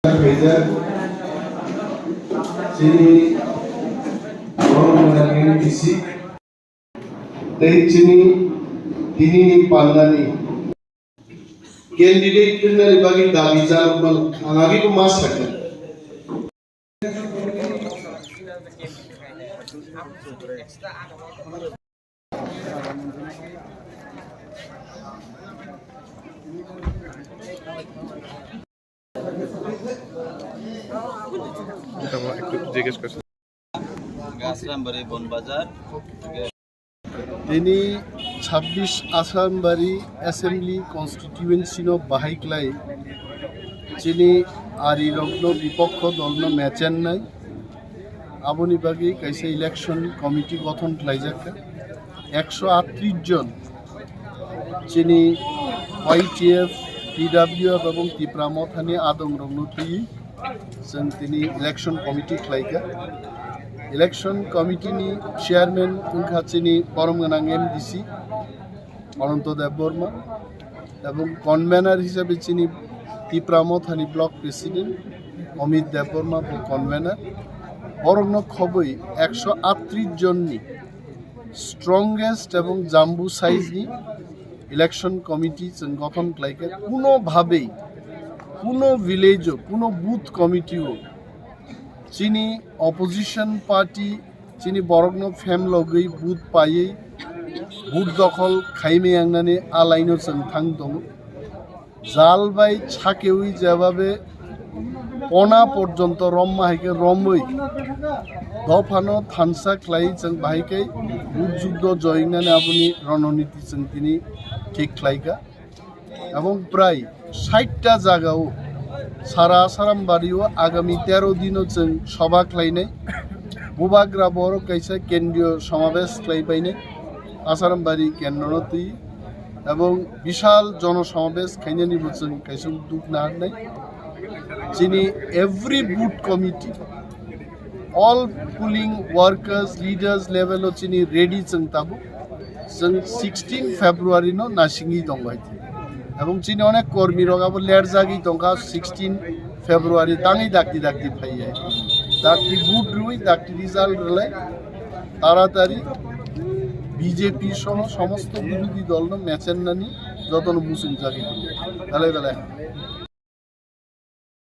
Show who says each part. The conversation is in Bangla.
Speaker 1: Sini orang mengenai fisik, dari sini ini pandani. Candidate kita bagi dalam jalan angagi itu masuk.
Speaker 2: তিনি 26 আসামবাড়ি অ্যাসেম্বলি কনস্টিটিউয়েন্সি বাহাইক্লাই চিনি আরি রগ্ন বিপক্ষ দলন ম্যাচেন নাই আবনি বাগি কাইসে ইলেকশন কমিটি গঠন খাইজাকা 138 জন চিনি YTF PWF এবং টিপ্রামথানি আদং রগ্ন থুই जों তিনি ইলেকশন কমিটি খাইকা ইলেকশন কমিটিনি চেয়ারম্যান উনখা চিনি পরমগনাং MDC অনন্ত দেববর্মা এবং কনভেনার হিসাবে চিনি টিপ্রামথানি block president Amit Debbarma convener বরং খবই 138 জননি স্ট্রংগেস্ট এবং জাম্বু সাইজনি ইলেকশন কমিটি जों গঠন খাইকা কোনোভাবেই কোনো ভিলেজও কোনো বুথ কমিটিও চিনি অপোজিশন পার্টি চিনি বরগ্ন ফেম লগै বুথ পাयै বুথ দখল খাইমে आंनानै आलायनो जों थां दङ জালবাই ছাকেউই যেভাবে পনা পর্যন্ত রম্মাহাইকে রমৈ দফানো থানসা খ্লাই जों বাহাইকে বুথ যুদ্ধ জয়নাनै আপনি রণনীতি जों তিনি ঠিক খ্লাইকা এবং প্রায় 60টা জায়গাও সারা আসামবাড়িও আগামী 13 দিনও जों সভা খাইনাই বুবাগ্রা বড় কাইসা কেন্দ্রীয় সমাবেশ খাইবাইনাই আসামবাড়ি কেন্দ্রনতি এবং বিশাল জনসমাবেশ খাইনানিবো जों কাইসা উদ্যোগ নাহারনাই যিনি every booth committee all polling workers leaders লেভেলও যিনি রেডি जों তাবো जों 16 ফেব্রুয়ারি নো নাসিংই দংবাইতি এবং চিনি অনেক কর্মী রগাবো লেট জাগি দংকা 16 ফেব্রুয়ারি দাঙি দাক্তি ফাইয়ে দাক্তি বুট রুই দাক্তি রিজাল্ট রলাই তাড়াতাড়ি বিজেপি সহ সমস্ত বিরোধী দল ম্যাচেন নানি যতন মুসলিম জাগি বেলায়